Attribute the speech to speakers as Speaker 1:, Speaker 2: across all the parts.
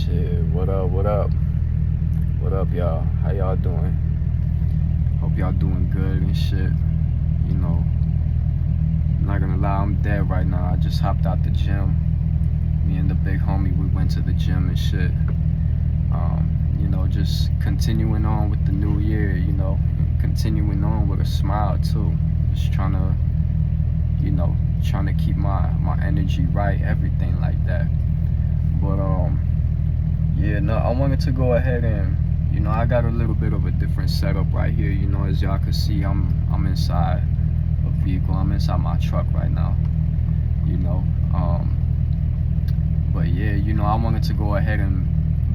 Speaker 1: Shit, what up, what up? What up, y'all? How y'all doing? Hope y'all doing good and shit. You know, I'm not gonna lie, I'm dead right now. I just hopped out the gym. Me and the big homie, we went to the gym and shit. Just continuing on with the new year, and continuing on with a smile too. Just trying to keep my energy right, everything like that. But I wanted to go ahead and, I got a little bit of a different setup right here. As y'all can see, I'm inside a vehicle. I'm inside my truck right now. But yeah, I wanted to go ahead and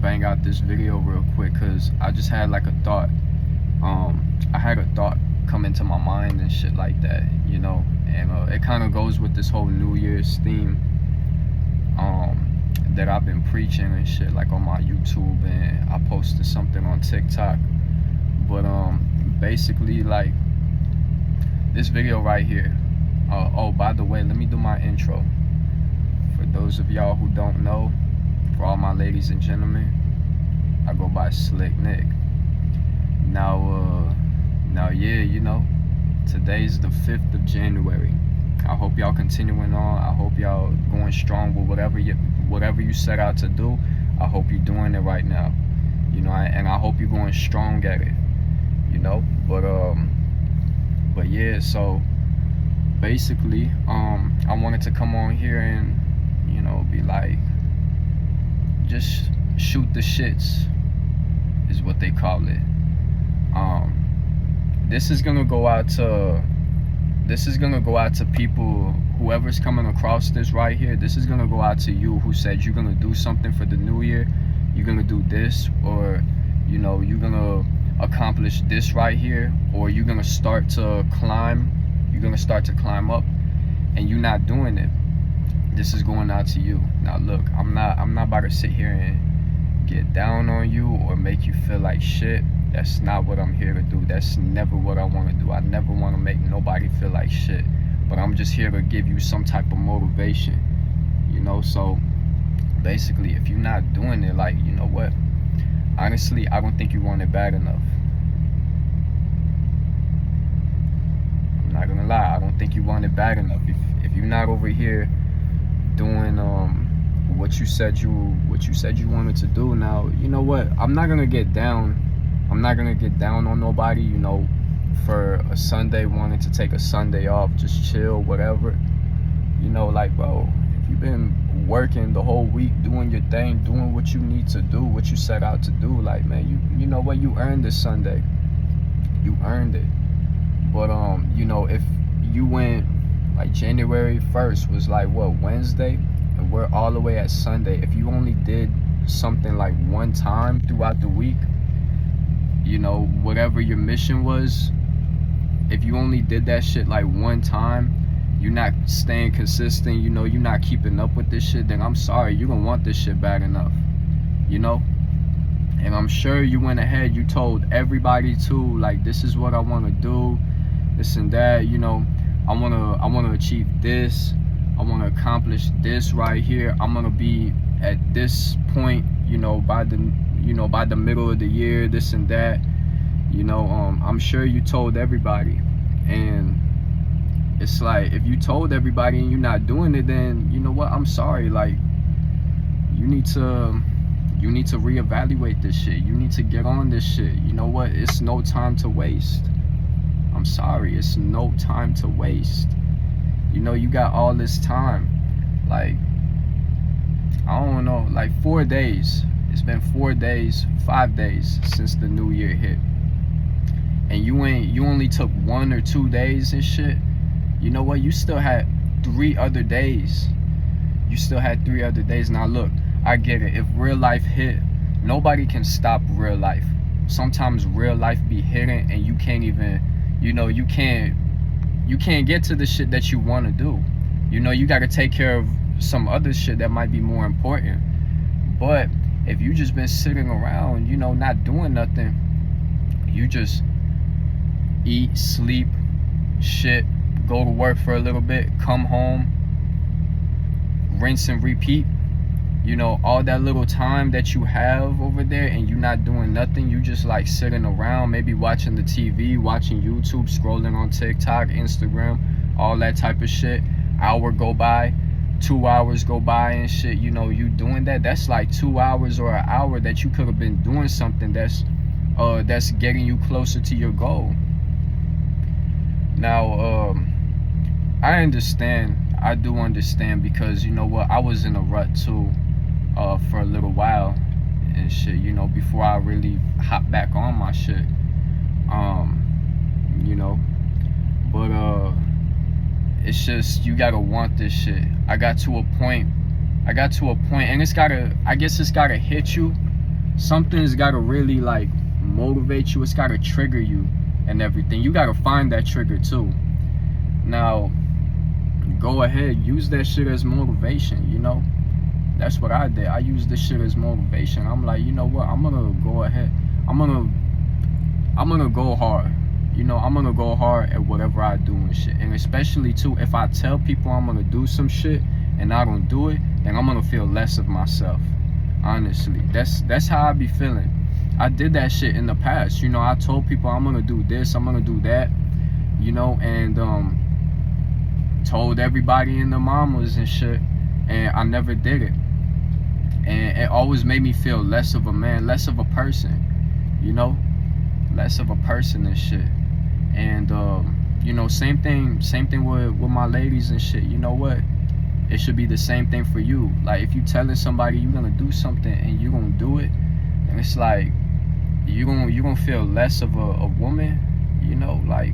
Speaker 1: bang out this video real quick because I just had like a thought. I had a thought come into my mind and shit like that, and it kind of goes with this whole New Year's theme that I've been preaching and shit, like on my YouTube, and I posted something on TikTok. But basically, like, this video right here. Oh, by the way, let me do my intro. For those of y'all who don't know, for all my ladies and gentlemen, I go by Slick Nick. Now yeah, today's the 5th of January. I hope y'all continuing on. I hope y'all going strong with whatever you set out to do. I hope you're doing it right now. And I hope you're going strong at it. But yeah, so basically, I wanted to come on here and, be like, just shoot the shits, is what they call it. This is gonna go out to people, whoever's coming across this right here. This is gonna go out to you who said you're gonna do something for the new year. You're gonna do this, or you're gonna accomplish this right here, or you're gonna start to climb. You're gonna start to climb up, and you're not doing it. This is going out to you. Now look, I'm not about to sit here and get down on you or make you feel like shit. That's not what I'm here to do. That's never what I want to do. I never want to make nobody feel like shit. But I'm just here to give you some type of motivation. So basically, if you're not doing it, like, you know what? Honestly, I don't think you want it bad enough. I'm not gonna lie. I don't think you want it bad enough. If you're not over here doing what you said you wanted to do, now, you know what? I'm not gonna get down on nobody, for a Sunday, wanting to take a Sunday off, just chill, whatever. Like, bro, if you've been working the whole week, doing your thing, doing what you need to do, what you set out to do, like, man, you know what? You earned this Sunday. You earned it. But if you went, like, January 1st was like, what, Wednesday, and we're all the way at Sunday. If you only did something like one time throughout the week, whatever your mission was, if you only did that shit like one time, you're not staying consistent, you're not keeping up with this shit, then I'm sorry, you're gonna want this shit bad enough, and I'm sure you went ahead, you told everybody too, like, this is what I want to do, this and that, I want to achieve this, I want to accomplish this right here, I'm gonna be at this point, by the middle of the year, this and that. I'm sure you told everybody, and it's like, if you told everybody and you're not doing it, then you know what, I'm sorry, like, you need to reevaluate this shit. You need to get on this shit. You know what, it's no time to waste. I'm sorry, it's no time to waste. You got all this time, like, I don't know, like 4 days. It's been 4 days, 5 days since the new year hit, and you only took 1 or 2 days and shit. You know what? You still had 3 other days. Now look, I get it. If real life hit, nobody can stop real life. Sometimes real life be hitting, and you can't even, you can't get to the shit that you want to do. You got to take care of some other shit that might be more important. But if you just been sitting around, not doing nothing, you just eat, sleep, shit, go to work for a little bit, come home, rinse and repeat, you know, all that little time that you have over there and you not doing nothing, you just like sitting around, maybe watching the TV, watching YouTube, scrolling on TikTok, Instagram, all that type of shit. Hour go by, 2 hours go by and shit, you know, you doing that, that's like 2 hours or an hour that you could have been doing something that's getting you closer to your goal. Now, I understand, I do understand, because you know what, I was in a rut too, for a little while and shit, you know, before I really hop back on my shit, you know, but it's just, you gotta want this shit. I got to a point, and I guess it's gotta hit you. Something's gotta really like motivate you, it's gotta trigger you and everything. You gotta find that trigger too. Now, go ahead, use that shit as motivation, you know. That's what I did. I used this shit as motivation. I'm like, you know what, I'm gonna go ahead, I'm gonna go hard, you know. I'm gonna go hard at whatever I do and shit. And especially too, if I tell people I'm gonna do some shit and I don't do it, then I'm gonna feel less of myself. Honestly, that's how I be feeling. I did that shit in the past, you know. I told people I'm gonna do this, I'm gonna do that, you know, and told everybody in the mamas and shit, and I never did it. And it always made me feel less of a man, less of a person, you know, less of a person and shit. And you know, same thing with my ladies and shit. You know what, it should be the same thing for you. Like, if you telling somebody you're gonna do something and you gonna do it, and it's like you gonna feel less of a woman, you know. Like,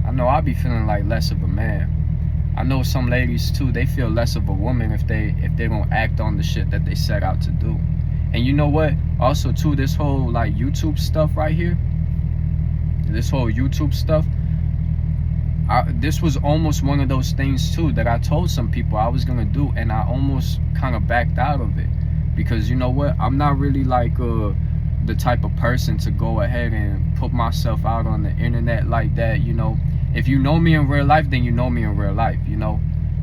Speaker 1: I know I be feeling like less of a man. I know some ladies too, they feel less of a woman if they don't act on the shit that they set out to do. And you know what, also too, this whole like YouTube stuff right here, this was almost one of those things too that I told some people I was gonna do, and I almost kind of backed out of it, because you know what, I'm not really like the type of person to go ahead and put myself out on the internet like that, you know. If you know me in real life, then you know me in real life, you know.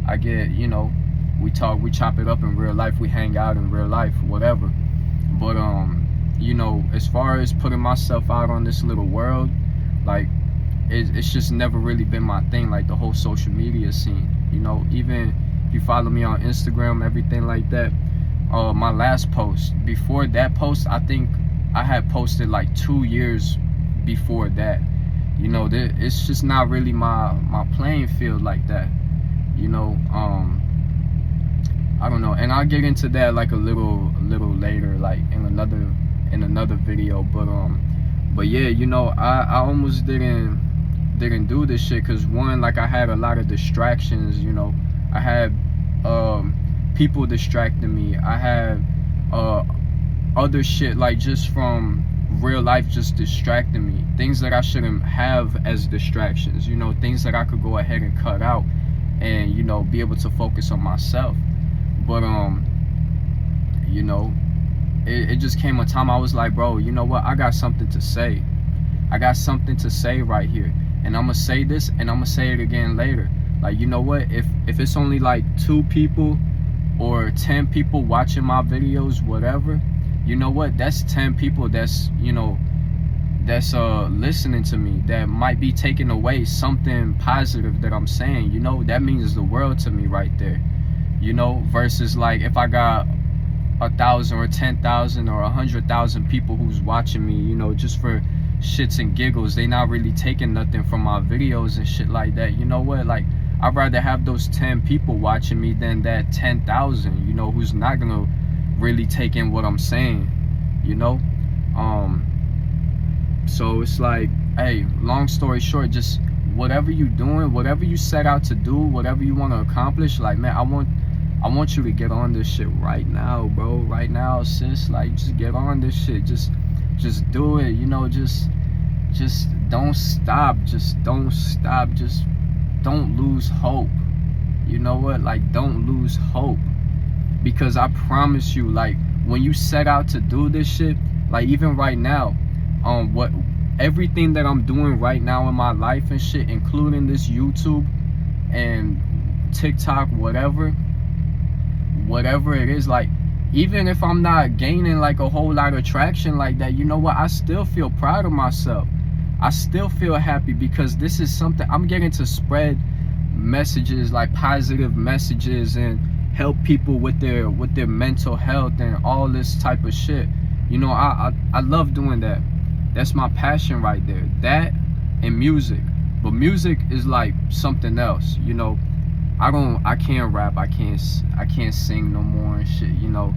Speaker 1: I get, you know, we talk, we chop it up in real life, we hang out in real life, whatever. But you know, as far as putting myself out on this little world, like, it's just never really been my thing, like the whole social media scene, you know. Even if you follow me on Instagram, everything like that, my last post, before that post, I think I had posted like 2 years before that. You know, it's just not really my playing field like that, you know. I don't know, and I'll get into that like a little later, like in another video. But yeah, you know, I almost didn't do this shit because, one, like, I had a lot of distractions, you know. I had people distracting me. I had other shit, like, just from real life, just distracting me, things that I shouldn't have as distractions, you know, things that I could go ahead and cut out and, you know, be able to focus on myself. But you know, it just came a time I was like, bro, you know what, I got something to say. I got something to say right here, and I'm gonna say this and I'm gonna say it again later. Like, you know what, if it's only like 2 people or 10 people watching my videos, whatever, you know what, that's 10 people that's, you know, that's listening to me, that might be taking away something positive that I'm saying, you know. That means the world to me right there, you know. Versus like if I got 1,000 or 10,000 or 100,000 people who's watching me, you know, just for shits and giggles, they not really taking nothing from my videos and shit like that. You know what, like, I'd rather have those 10 people watching me than that 10,000, you know, who's not gonna really take in what I'm saying, you know. So it's like, hey, long story short, just whatever you doing, whatever you set out to do, whatever you want to accomplish, like, man, I want you to get on this shit right now, bro. Right now, sis. Like, just get on this shit. Just do it, you know. Just don't stop. Just don't stop. Just don't lose hope. You know what? Like, don't lose hope. Because I promise you, like, when you set out to do this shit, like, even right now, everything that I'm doing right now in my life and shit, including this YouTube and TikTok, whatever it is, like, even if I'm not gaining like a whole lot of traction like that, you know what, I still feel proud of myself. I still feel happy because this is something I'm getting to spread messages, like positive messages, and help people with their mental health and all this type of shit. You know, I love doing that. That's my passion right there. That and music. But music is like something else, you know. I can't rap, I can't sing no more and shit, you know.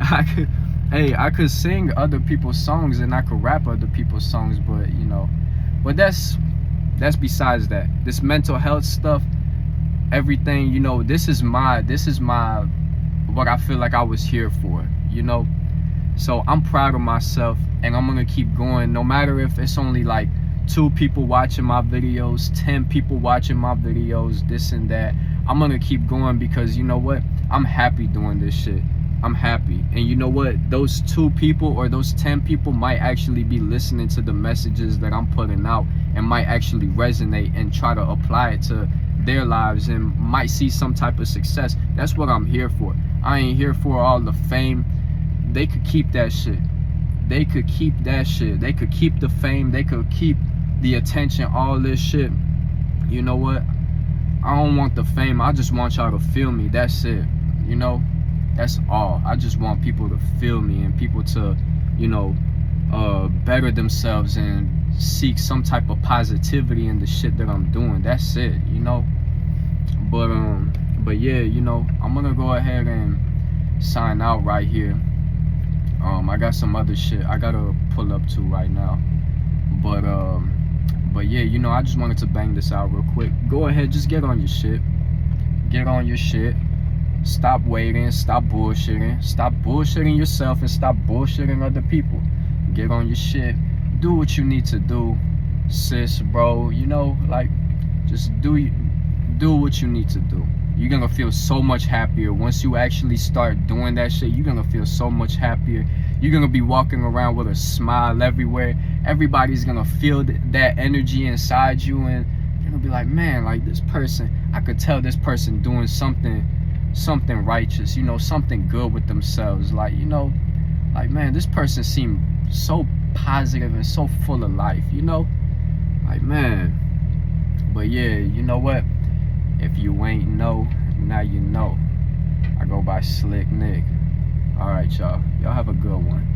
Speaker 1: I could sing other people's songs and I could rap other people's songs, but you know, but that's besides that. This mental health stuff, everything, you know, this is my what I feel like I was here for, you know. So I'm proud of myself, and I'm gonna keep going, no matter if it's only like 2 people watching my videos, 10 people watching my videos, this and that. I'm gonna keep going because you know what? I'm happy doing this shit. I'm happy. And you know what? Those 2 people or those 10 people might actually be listening to the messages that I'm putting out and might actually resonate and try to apply it to their lives and might see some type of success. That's what I'm here for. I ain't here for all the fame. They could keep that shit. They could keep that shit. They could keep the fame. They could keep the attention, all this shit. You know what? I don't want the fame. I just want y'all to feel me. That's it. You know? That's all. I just want people to feel me and people to, you know, better themselves and seek some type of positivity in the shit that I'm doing. That's it, you know? But yeah, you know, I'm gonna go ahead and sign out right here. I got some other shit I gotta pull up to right now. But yeah, you know, I just wanted to bang this out real quick. Go ahead, just get on your shit. Get on your shit. Stop waiting, stop bullshitting. Stop bullshitting yourself and stop bullshitting other people. Get on your shit. Do what you need to do, sis, bro. You know, like, just do what you need to do. You're gonna feel so much happier once you actually start doing that shit. You're gonna feel so much happier. You're gonna be walking around with a smile everywhere. Everybody's gonna feel that energy inside you, and you're gonna be like, man, like this person, I could tell this person doing something righteous, you know, something good with themselves. Like, you know, like, man, this person seemed so positive and so full of life, you know? Like, man. But yeah, you know what? If you ain't know, now you know. I go by Slick Nick. Alright, y'all. Y'all have a good one.